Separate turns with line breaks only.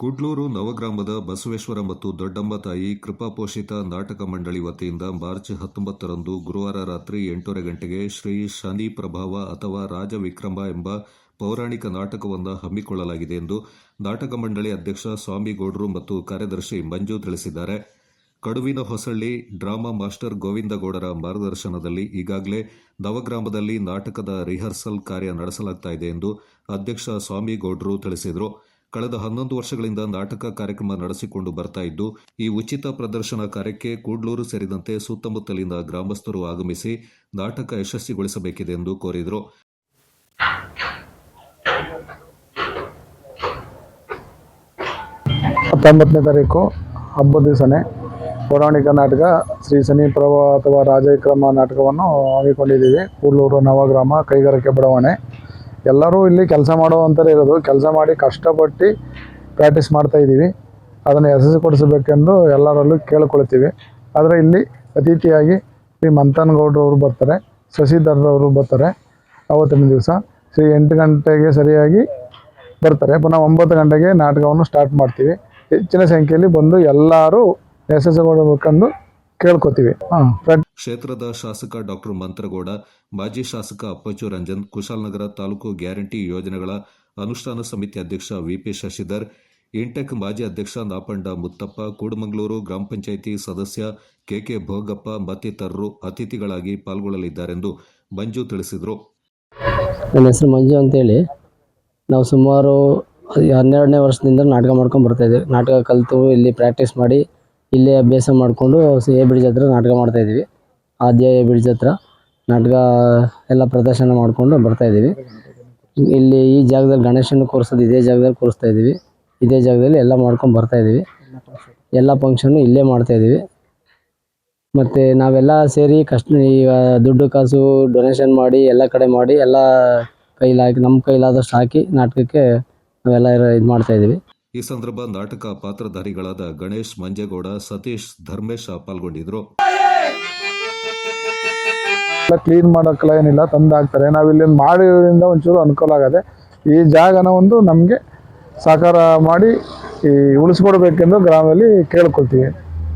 ಕುಡ್ಲೂರು ನವಗ್ರಾಮದ ಬಸವೇಶ್ವರ ಮತ್ತು ದೊಡ್ಡಮ್ಮ ತಾಯಿ ಕೃಪಾಪೋಷಿತ ನಾಟಕ ಮಂಡಳಿ ವತಿಯಿಂದ ಮಾರ್ಚ್ 19ರಂದು ಗುರುವಾರ ರಾತ್ರಿ 8:30 ಗಂಟೆಗೆ ಶ್ರೀ ಶನಿ ಪ್ರಭಾವ ಅಥವಾ ರಾಜ ವಿಕ್ರಮ ಎಂಬ ಪೌರಾಣಿಕ ನಾಟಕವನ್ನು ಹಮ್ಮಿಕೊಳ್ಳಲಾಗಿದೆ ಎಂದು ನಾಟಕ ಮಂಡಳಿ ಅಧ್ಯಕ್ಷ ಸ್ವಾಮಿಗೌಡರು ಮತ್ತು ಕಾರ್ಯದರ್ಶಿ ಮಂಜು ತಿಳಿಸಿದ್ದಾರೆ. ಕಡುವಿನ ಹೊಸಳ್ಳಿ ಡ್ರಾಮಾ ಮಾಸ್ಟರ್ ಗೋವಿಂದಗೌಡರ ಮಾರ್ಗದರ್ಶನದಲ್ಲಿ ಈಗಾಗಲೇ ನವಗ್ರಾಮದಲ್ಲಿ ನಾಟಕದ ರಿಹರ್ಸಲ್ ಕಾರ್ಯ ನಡೆಸಲಾಗುತ್ತಿದೆ ಎಂದು ಅಧ್ಯಕ್ಷ ಸ್ವಾಮಿಗೌಡರು ತಿಳಿಸಿದರು. ಕಳೆದ 11 ವರ್ಷಗಳಿಂದ ನಾಟಕ ಕಾರ್ಯಕ್ರಮ ನಡೆಸಿಕೊಂಡು ಬರ್ತಾ ಇದ್ದು, ಈ ಉಚಿತ ಪ್ರದರ್ಶನ ಕಾರ್ಯಕ್ಕೆ ಕೂಡ್ಲೂರು ಸೇರಿದಂತೆ ಸುತ್ತಮುತ್ತಲಿನ ಗ್ರಾಮಸ್ಥರು ಆಗಮಿಸಿ ನಾಟಕ ಯಶಸ್ವಿಗೊಳಿಸಬೇಕಿದೆ ಎಂದು ಕೋರಿದರು.
ತಾರೀಕು ಹಬ್ಬದ ದಿವಸನೇ ಪೌರಾಣಿಕ ನಾಟಕ ಶ್ರೀ ಶನಿ ಪ್ರಭಾವ ಅಥವಾ ರಾಜವಿಕ್ರಮ ನಾಟಕವನ್ನು ಹಮ್ಮಿಕೊಂಡಿದ್ದೀವಿ. ಕೂಡ್ಲೂರು ನವಗ್ರಾಮ ಕೈಗಾರಿಕೆ ಬಡಾವಣೆ. ಎಲ್ಲರೂ ಇಲ್ಲಿ ಕೆಲಸ ಮಾಡುವಂಥದ್ದು ಇರೋದು. ಕೆಲಸ ಮಾಡಿ ಕಷ್ಟಪಟ್ಟು ಪ್ರಾಕ್ಟೀಸ್ ಮಾಡ್ತಾ ಇದ್ದೀವಿ. ಅದನ್ನು ಯಶಸ್ವಿಗೊಳಿಸಬೇಕೆಂದು ಎಲ್ಲರಲ್ಲೂ ಕೇಳಿಕೊಳ್ತೀವಿ. ಆದರೆ ಇಲ್ಲಿ ಅತಿಥಿಯಾಗಿ ಶ್ರೀ ಮಂಥನಗೌಡರವರು ಬರ್ತಾರೆ, ಶಶಿಧರ್ರವರು ಬರ್ತಾರೆ. ಅವತ್ತಿನ ದಿವಸ 8 ಗಂಟೆಗೆ ಸರಿಯಾಗಿ ಬರ್ತಾರೆ. ಪುನಃ 9 ಗಂಟೆಗೆ ನಾಟಕವನ್ನು ಸ್ಟಾರ್ಟ್ ಮಾಡ್ತೀವಿ. ಹೆಚ್ಚಿನ ಸಂಖ್ಯೆಯಲ್ಲಿ ಬಂದು ಎಲ್ಲರೂ ಯಶಸ್ವಿಗೊಳ್ಳಬೇಕೆಂದು ಕೇಳ್ಕೊತೀವಿ.
ಕ್ಷೇತ್ರದ ಶಾಸಕ ಡಾಕ್ಟರ್ ಮಂತ್ರಗೌಡ, ಮಾಜಿ ಶಾಸಕ ಅಪ್ಪಚ್ಚು ರಂಜನ್, ಕುಶಾಲನಗರ ತಾಲೂಕು ಗ್ಯಾರಂಟಿ ಯೋಜನೆಗಳ ಅನುಷ್ಠಾನ ಸಮಿತಿ ಅಧ್ಯಕ್ಷ ವಿಪಿ ಶಶಿಧರ್, ಇಂಟೆಕ್ ಮಾಜಿ ಅಧ್ಯಕ್ಷ ನಾಪಂಡ ಮುತ್ತಪ್ಪ, ಕೂಡಮಂಗಳೂರು ಗ್ರಾಮ ಪಂಚಾಯಿತಿ ಸದಸ್ಯ ಕೆಕೆ ಭೋಗಪ್ಪ ಮತ್ತಿತರರು ಅತಿಥಿಗಳಾಗಿ ಪಾಲ್ಗೊಳ್ಳಲಿದ್ದಾರೆಂದು ಮಂಜು ತಿಳಿಸಿದರು.
ನನ್ನ ಹೆಸರು ಮಂಜು ಅಂತೇಳಿ. ನಾವು ಸುಮಾರು 12ನೇ ವರ್ಷದಿಂದ ನಾಟಕ ಮಾಡ್ಕೊಂಡು ಬರ್ತಾಯಿದ್ದೀವಿ. ನಾಟಕ ಕಲಿತು ಇಲ್ಲಿ ಪ್ರಾಕ್ಟೀಸ್ ಮಾಡಿ ಇಲ್ಲೇ ಅಭ್ಯಾಸ ಮಾಡಿಕೊಂಡು ಎ ಬ್ರಿಡ್ಜ್ ಹತ್ರ ನಾಟಕ ಮಾಡ್ತಾಯಿದ್ದೀವಿ. ಆದ್ಯ ಎ ಬ್ರಿಡ್ಜ್ ಹತ್ರ ನಾಟಕ ಎಲ್ಲ ಪ್ರದರ್ಶನ ಮಾಡಿಕೊಂಡು ಬರ್ತಾಯಿದ್ದೀವಿ. ಇಲ್ಲಿ ಈ ಜಾಗದಲ್ಲಿ ಗಣೇಶನ ಕೂರಿಸೋದು ಇದೇ ಜಾಗದಲ್ಲಿ ಕೂರಿಸ್ತಾ ಇದ್ದೀವಿ. ಇದೇ ಜಾಗದಲ್ಲಿ ಎಲ್ಲ ಮಾಡ್ಕೊಂಡು ಬರ್ತಾಯಿದ್ದೀವಿ. ಎಲ್ಲ ಫಂಕ್ಷನ್ನು ಇಲ್ಲೇ ಮಾಡ್ತಾಯಿದ್ದೀವಿ. ಮತ್ತು ನಾವೆಲ್ಲ ಸೇರಿ ಈಗ ದುಡ್ಡು ಕಾಸು ಡೊನೇಷನ್ ಮಾಡಿ ಎಲ್ಲ ಕಡೆ ಮಾಡಿ ಎಲ್ಲ ಕೈಲಾಗಿ ನಮ್ಮ ಕೈಲಾದಷ್ಟು ಹಾಕಿ ನಾಟಕಕ್ಕೆ ನಾವೆಲ್ಲ ಇದು ಮಾಡ್ತಾಯಿದ್ದೀವಿ.
ಈ ಸಂದರ್ಭ ನಾಟಕ ಪಾತ್ರಧಾರಿಗಳಾದ ಗಣೇಶ್ ಮಂಜೇಗೌಡ, ಸತೀಶ್, ಧರ್ಮೇಶ್ ಪಾಲ್ಗೊಂಡಿದ್ರು.
ಕ್ಲೀನ್ ಮಾಡೋಕ್ಕೆಲ್ಲ ಏನಿಲ್ಲ, ತಂದು ಹಾಕ್ತಾರೆ. ನಾವಿಲ್ಲಿ ಮಾಡೋದ್ರಿಂದ ಒಂಚೂರು ಅನುಕೂಲ ಆಗದೆ. ಈ ಜಾಗನ ಒಂದು ನಮಗೆ ಸಾಕಾರ ಮಾಡಿ ಉಳಿಸ್ಕೊಡ್ಬೇಕೆಂದು ಗ್ರಾಮದಲ್ಲಿ ಕೇಳ್ಕೊಳ್ತೀವಿ.